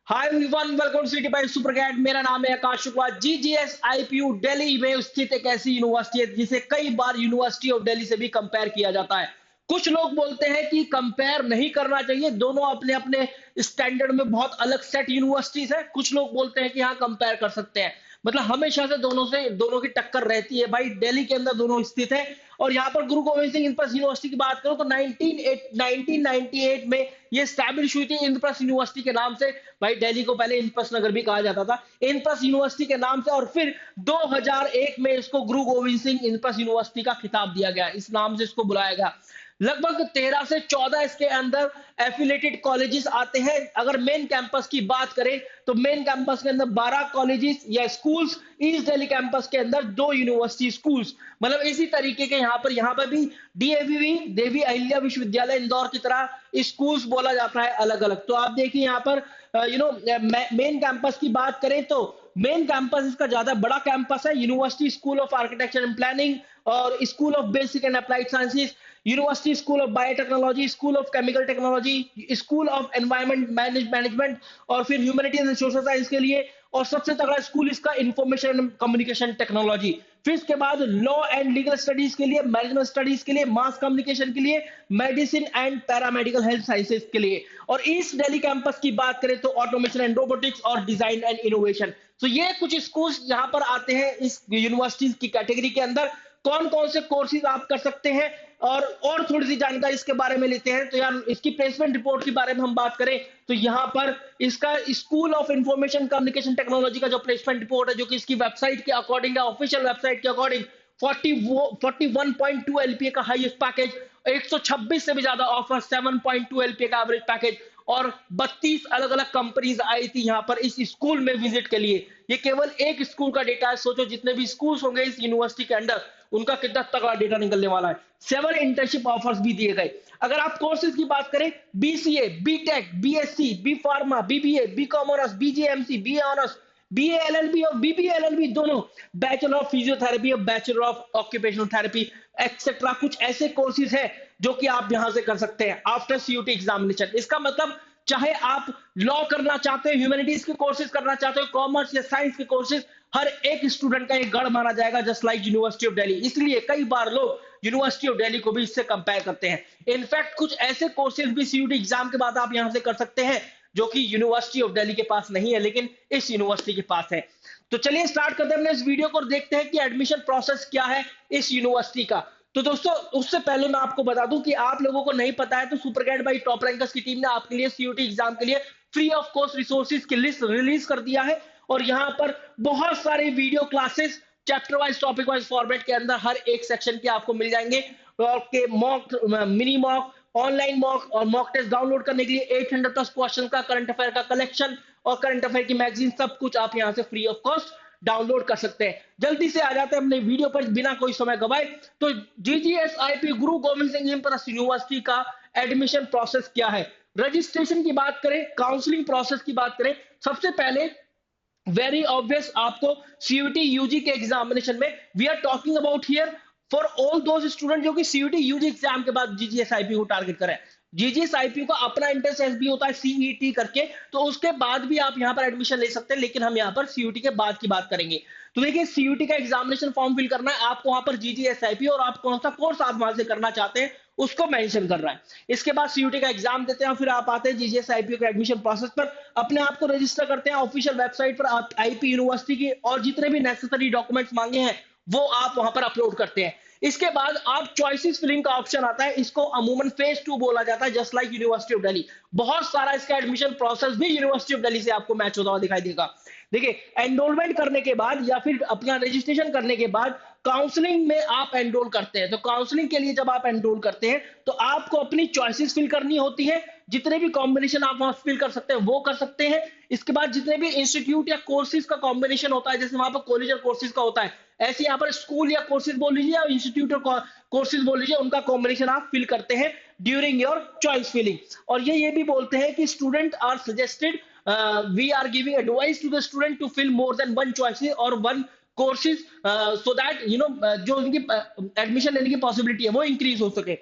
Hi everyone, welcome to city by super cat. मेरा नाम है आकाश शुक्ला। जीजीएस आईपीयू दिल्ली में स्थित एक ऐसी यूनिवर्सिटी है जिसे कई बार यूनिवर्सिटी ऑफ दिल्ली से भी कंपेयर किया जाता है। कुछ लोग बोलते हैं कि कंपेयर नहीं करना चाहिए, दोनों अपने अपने स्टैंडर्ड में बहुत अलग सेट यूनिवर्सिटीज है। कुछ लोग बोलते हैं कि हाँ कंपेयर कर सकते हैं, मतलब हमेशा से दोनों की टक्कर रहती है भाई। दिल्ली के अंदर दोनों स्थित है। और यहाँ पर गुरु गोविंद सिंह इंद्रप्रस्थ यूनिवर्सिटी की बात करो तो 1998 में ये स्टैब्लिश हुई थी इंद्रप्रस्थ यूनिवर्सिटी के नाम से। भाई दिल्ली को पहले इंद्रप्रस्थ नगर भी कहा जाता था, इंद्रप्रस्थ यूनिवर्सिटी के नाम से। और फिर 2001 में इसको गुरु गोविंद सिंह इंद्रप्रस्थ यूनिवर्सिटी का खिताब दिया गया, इस नाम से इसको बुलाया गया। लगभग 13 से 14 इसके अंदर एफिलेटेड कॉलेजेस आते हैं। अगर मेन कैंपस की बात करें तो मेन कैंपस के अंदर 12 कॉलेजेस या स्कूल्स, ईस्ट दिल्ली कैंपस के अंदर 2 यूनिवर्सिटी स्कूल्स। मतलब इसी तरीके के यहाँ पर भी डीएवीवी देवी अहिल्या विश्वविद्यालय इंदौर की तरह स्कूल्स बोला जाता है अलग अलग। तो आप देखिए यहाँ पर मेन कैंपस की बात करें तो मेन कैंपस इसका ज्यादा बड़ा कैंपस है। University school of architecture and planning और school of basic and applied sciences, university school of biotechnology, school of chemical technology, school of environment management और फिर ह्यूमैनिटीज एंड सोशल साइंस के लिए। और सबसे तगड़ा स्कूल इसका इंफॉर्मेशन एंड कम्युनिकेशन टेक्नोलॉजी। फिर इसके बाद लॉ एंड लीगल स्टडीज के लिए, मैनेजमेंट स्टडीज के लिए, मास कम्युनिकेशन के लिए, medicine and paramedical health sciences के लिए। और ईस्ट दिल्ली कैंपस की बात करें तो ऑटोमेशन एंड रोबोटिक्स और डिजाइन एंड इनोवेशन। तो ये कुछ स्कूल्स यहाँ पर आते हैं इस यूनिवर्सिटीज की कैटेगरी के अंदर। कौन कौन से कोर्सेज आप कर सकते हैं और थोड़ी सी जानकारी इसके बारे में लेते हैं। तो यार इसकी प्लेसमेंट रिपोर्ट के बारे में हम बात करें तो यहाँ पर इसका school of information communication technology का जो प्लेसमेंट रिपोर्ट है, जो कि इसकी वेबसाइट के अकॉर्डिंग है, ऑफिशियल वेबसाइट के अकॉर्डिंग 41.2 एलपीए का हाईएस्ट पैकेज, 126 से भी ज्यादा ऑफर, 7.2 एलपीए का एवरेज पैकेज। और 32 अलग अलग कंपनीज आई थी यहाँ पर इस स्कूल में विजिट के लिए। ये केवल एक स्कूल का डेटा है, सोचो जितने भी स्कूल्स होंगे इस यूनिवर्सिटी के अंदर उनका कितना तगड़ा डेटा निकलने वाला है। 7 इंटर्नशिप ऑफर्स भी दिए गए। अगर आप कोर्सेज की बात करें, BCA, BTech, BSc, B pharma, BBA, B commerce, BJMC, BA honours, BA LLB और बीबीए एलएलबी दोनों, बैचलर ऑफ फिजियोथेरेपी और bachelor of occupational therapy etcetera, कुछ ऐसे कोर्सेज है जो कि आप यहां से कर सकते हैं आफ्टर सीयूटी एग्जामिनेशन। इसका मतलब चाहे आप लॉ करना चाहते हो, ह्यूमैनिटीज के कोर्सेज करना चाहते हो, कॉमर्स या साइंस के कोर्सेज, हर एक स्टूडेंट का एक गढ़ माना जाएगा just like university of Delhi. इसलिए कई बार लोग यूनिवर्सिटी ऑफ दिल्ली को भी इससे कंपेयर करते हैं। इनफैक्ट कुछ ऐसे कोर्सेज भी सीयूटी एग्जाम के बाद आप यहां से कर सकते हैं जो कि यूनिवर्सिटी ऑफ दिल्ली के पास नहीं है लेकिन इस यूनिवर्सिटी के पास है। तो चलिए स्टार्ट करते हैं अपने इस वीडियो को और देखते हैं कि एडमिशन प्रोसेस क्या है इस यूनिवर्सिटी का। तो दोस्तों उससे पहले मैं आपको बता दूं कि आप लोगों को नहीं पता है तो सुपरकैट बाई टॉप रैंकर्स की टीम ने आपके लिए सीयूटी एग्जाम के लिए फ्री ऑफ कॉस्ट रिसोर्सेज की लिस्ट रिलीज कर दिया है। और यहाँ पर बहुत सारे video classes chapter wise topic wise format के अंदर हर एक सेक्शन के आपको मिल जाएंगे। और के mock, mini mock, online mock और मॉक टेस्ट डाउनलोड करने के लिए 800 प्लस क्वेश्चन का करंट अफेयर का कलेक्शन और करंट अफेयर की मैगजीन, सब कुछ आप यहां से फ्री ऑफ कॉस्ट डाउनलोड कर सकते हैं। जल्दी से आ जाते हैं अपने वीडियो पर बिना कोई समय गवाए। तो जीजीएसआईपी गुरु गोविंद सिंह यूनिवर्सिटी का एडमिशन प्रोसेस क्या है। रजिस्ट्रेशन की बात करें, काउंसलिंग प्रोसेस की बात करें, सबसे पहले वेरी ऑब्वियस आपको सीयूटी यूजी के एग्जामिनेशन में we are talking about here for all those student जो कि सीयूटी यूजी एग्जाम के बाद जीजीएसआईपी को टारगेट करें। जीजीएसआईपी का अपना एंट्रेंस टेस्ट भी होता है सीईटी करके, तो उसके बाद भी आप यहां पर एडमिशन ले सकते हैं, लेकिन हम यहां पर सीयूटी के बाद की बात करेंगे। तो देखिए सीयूटी का एग्जामिनेशन फॉर्म फिल करना है आपको, वहां पर जीजीएसआईपी और आप कौन सा कोर्स आप वहां से करना चाहते हैं उसको मेंशन कर रहा है। इसके बाद सीयूटी का एग्जाम देते हैं, फिर आप आते हैं जीजीएसआईपी के एडमिशन प्रोसेस पर, अपने आप को रजिस्टर करते हैं ऑफिशियल वेबसाइट पर। आप आईपी यूनिवर्सिटी की और जितने भी नेसेसरी डॉक्यूमेंट्स मांगे हैं वो आप वहां पर अपलोड करते हैं। इसके बाद आप चॉइसेस फिलिंग का ऑप्शन आता है, इसको अमूमन फेज 2 बोला जाता है just like university of Delhi. बहुत सारा इसका एडमिशन प्रोसेस भी यूनिवर्सिटी ऑफ दिल्ली से आपको मैच होता हुआ दिखाई देगा। देखिए एनरोलमेंट करने के बाद या फिर अपना रजिस्ट्रेशन करने के बाद काउंसलिंग में आप एनरोल करते हैं। तो काउंसलिंग के लिए जब आप एनरोल करते हैं तो आपको अपनी चॉइसेस फिल करनी होती है, जितने भी कॉम्बिनेशन आप वहां फिल कर सकते हैं वो कर सकते हैं। इसके बाद जितने भी इंस्टीट्यूट या कोर्सेज का कॉम्बिनेशन होता है, जैसे वहां पर कॉलेज और कोर्सेज का होता है, ऐसे यहाँ पर स्कूल या कोर्सेज बोल लीजिए या इंस्टीट्यूट और कोर्सेज बोल लीजिए, उनका कॉम्बिनेशन आप फिल करते हैं ड्यूरिंग योर चॉइस फिलिंग। और ये भी बोलते हैं कि student are suggested, we are giving advice to the student to fill more than one choices और वन कोर्सेज सो दैट जो उनकी एडमिशन लेने की पॉसिबिलिटी है वो इंक्रीज हो सके।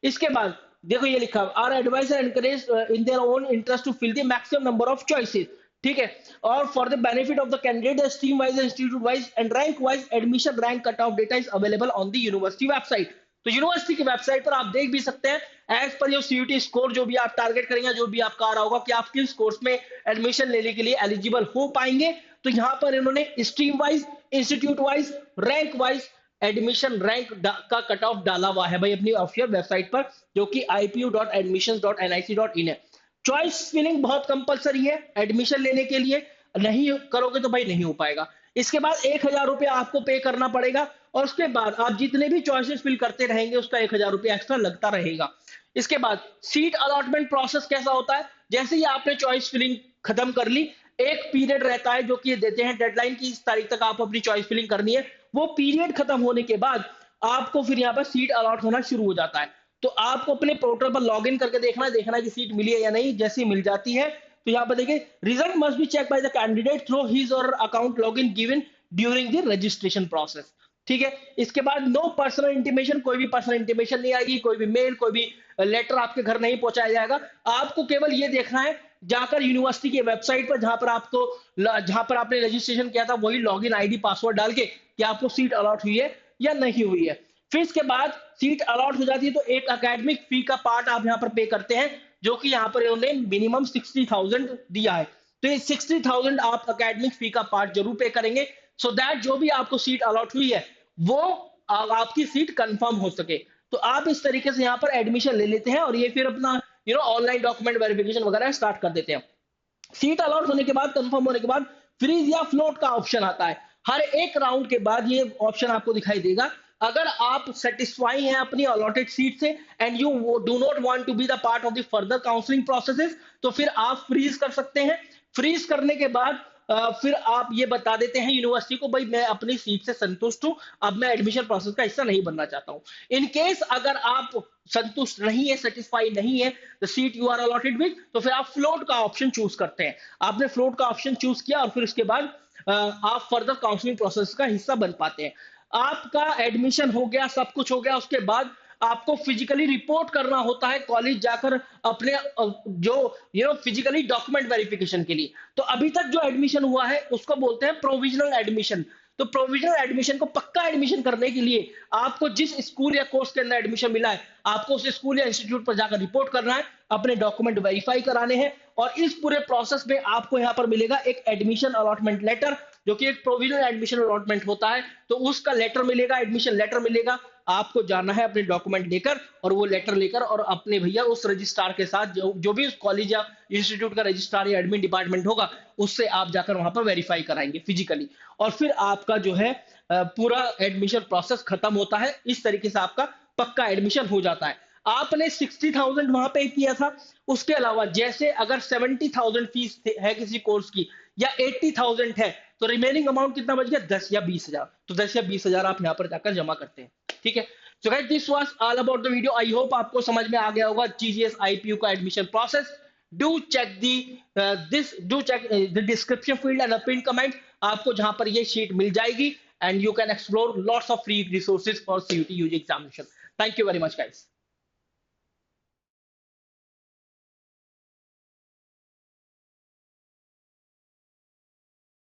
इसके बाद देखो ये लिखा, are advisor encourage in their own interest to fill the maximum number of choices. ठीक है। और for the benefit of the candidate stream wise, institute wise and rank wise admission rank cut off data is available on the university website. तो university की website पर आप देख भी सकते हैं as per your CUT score, जो भी आप टारगेट करेंगे, जो भी आपका आ रहा होगा कि आप किस कोर्स में एडमिशन लेने के लिए एलिजिबल हो पाएंगे। तो यहाँ पर इन्होंने stream wise, institute wise, rank wise admission rank का कट ऑफ डाला हुआ है भाई अपनी ऑफिशियल वेबसाइट पर, जो कि ipu.admissions.nic.in है। चॉइस फिलिंग बहुत कंपलसरी है एडमिशन लेने के लिए, नहीं करोगे तो भाई नहीं हो पाएगा। इसके बाद 1,000 रुपया आपको पे करना पड़ेगा, और उसके बाद आप जितने भी चॉइसेस फिल करते रहेंगे उसका 1,000 रुपया एक्स्ट्रा लगता रहेगा। इसके बाद सीट अलॉटमेंट प्रोसेस कैसा होता है, जैसे ही आपने चॉइस फिलिंग खत्म कर ली, एक पीरियड रहता है जो कि देते हैं डेडलाइन की, इस तारीख तक आप अपनी चॉइस फिलिंग करनी है। वो पीरियड खत्म होने के बाद आपको फिर यहाँ पर सीट अलॉट होना शुरू हो जाता है। तो आपको अपने पोर्टल पर लॉग इन करके देखना है कि सीट मिली है या नहीं। जैसी मिल जाती है तो यहाँ पर देखिए, result must be check by the candidate through his or account log in given during the registration process. ठीक है। इसके बाद नो पर्सनल इंटीमेशन, कोई भी पर्सनल इंटीमेशन नहीं आएगी, कोई भी मेल, कोई भी लेटर आपके घर नहीं पहुंचाया जाएगा। आपको केवल ये देखना है जाकर यूनिवर्सिटी की वेबसाइट पर, जहां पर आपने रजिस्ट्रेशन किया था वही लॉगिन आईडी पासवर्ड डाल के कि आपको सीट अलॉट हुई है या नहीं हुई है। फिर इसके बाद सीट अलॉट हो जाती है तो एक एकेडमिक फी का पार्ट आप यहाँ पर पे करते हैं, जो कि यहाँ पर इन्होंने मिनिमम 60,000 दिया है। तो ये 60,000 आप एकेडमिक फी का पार्ट जरूर पे करेंगे, सो दैट जो भी आपको सीट अलॉट हुई है वो आपकी सीट कंफर्म हो सके। तो आप इस तरीके से यहाँ पर एडमिशन ले लेते हैं और ये फिर अपना ऑनलाइन डॉक्यूमेंट वेरिफिकेशन वगैरह स्टार्ट कर देते हैं। सीट अलॉट होने के बाद, कंफर्म होने के बाद, फ्रीज या फ्लोट का ऑप्शन आता है। हर एक राउंड के बाद ये ऑप्शन आपको दिखाई देगा। अगर आप सेटिस्फाई हैं अपनी अलॉटेड सीट से and you do not want to be the part of the further counselling processes, तो फिर आप फ्रीज कर सकते हैं। फ्रीज करने के बाद फिर आप ये बता देते हैं यूनिवर्सिटी को, भाई मैं अपनी सीट से संतुष्ट हूं, अब मैं एडमिशन प्रोसेस का हिस्सा नहीं बनना चाहता हूं। इन केस अगर आप संतुष्ट नहीं है, सेटिस्फाई नहीं है the seat you are allotted with, तो फिर आप फ्लोट का ऑप्शन चूज करते हैं। आपने फ्लोट का ऑप्शन चूज किया और फिर उसके बाद आप फर्दर काउंसलिंग प्रोसेस का हिस्सा बन पाते हैं। आपका एडमिशन हो गया, सब कुछ हो गया, उसके बाद आपको फिजिकली रिपोर्ट करना होता है कॉलेज जाकर अपने जो फिजिकली डॉक्यूमेंट वेरिफिकेशन के लिए। तो अभी तक जो एडमिशन हुआ है उसको बोलते हैं प्रोविजनल एडमिशन। तो प्रोविजनल एडमिशन को पक्का एडमिशन करने के लिए आपको जिस स्कूल या कोर्स के अंदर एडमिशन मिला है, आपको उस स्कूल या इंस्टीट्यूट पर जाकर रिपोर्ट करना है, अपने डॉक्यूमेंट वेरीफाई कराने हैं, और इस पूरे प्रोसेस में आपको यहाँ पर मिलेगा एक एडमिशन अलॉटमेंट लेटर, जो कि एक प्रोविजनल एडमिशन अलॉटमेंट होता है। तो उसका लेटर मिलेगा, एडमिशन लेटर मिलेगा। आपको जाना है अपने डॉक्यूमेंट लेकर और वो लेटर लेकर और अपने भैया उस रजिस्ट्रार के साथ, जो भी उस कॉलेज या इंस्टीट्यूट का रजिस्ट्रार या एडमिन डिपार्टमेंट होगा, उससे आप जाकर वहां पर वेरीफाई कराएंगे फिजिकली। और फिर आपका जो है पूरा एडमिशन प्रोसेस खत्म होता है। इस तरीके से आपका पक्का एडमिशन हो जाता है। आपने 60,000 वहां पे किया था, उसके अलावा जैसे अगर 70,000 फीस है किसी कोर्स की या 80,000 है, तो रिमेनिंग अमाउंट कितना बच गया, 10 या 20,000। तो 10 या 20,000 आप यहाँ पर जाकर जमा करते हैं। ठीक है। So guys, this was all about the video. I hope आपको समझ में आ गया होगा जीजीएस आईपीयू का admission process. Do check the description field and pin comment, आपको जहां पर ये शीट मिल जाएगी, and you can explore lots of free resources for CUET UG examination. Thank you very much guys.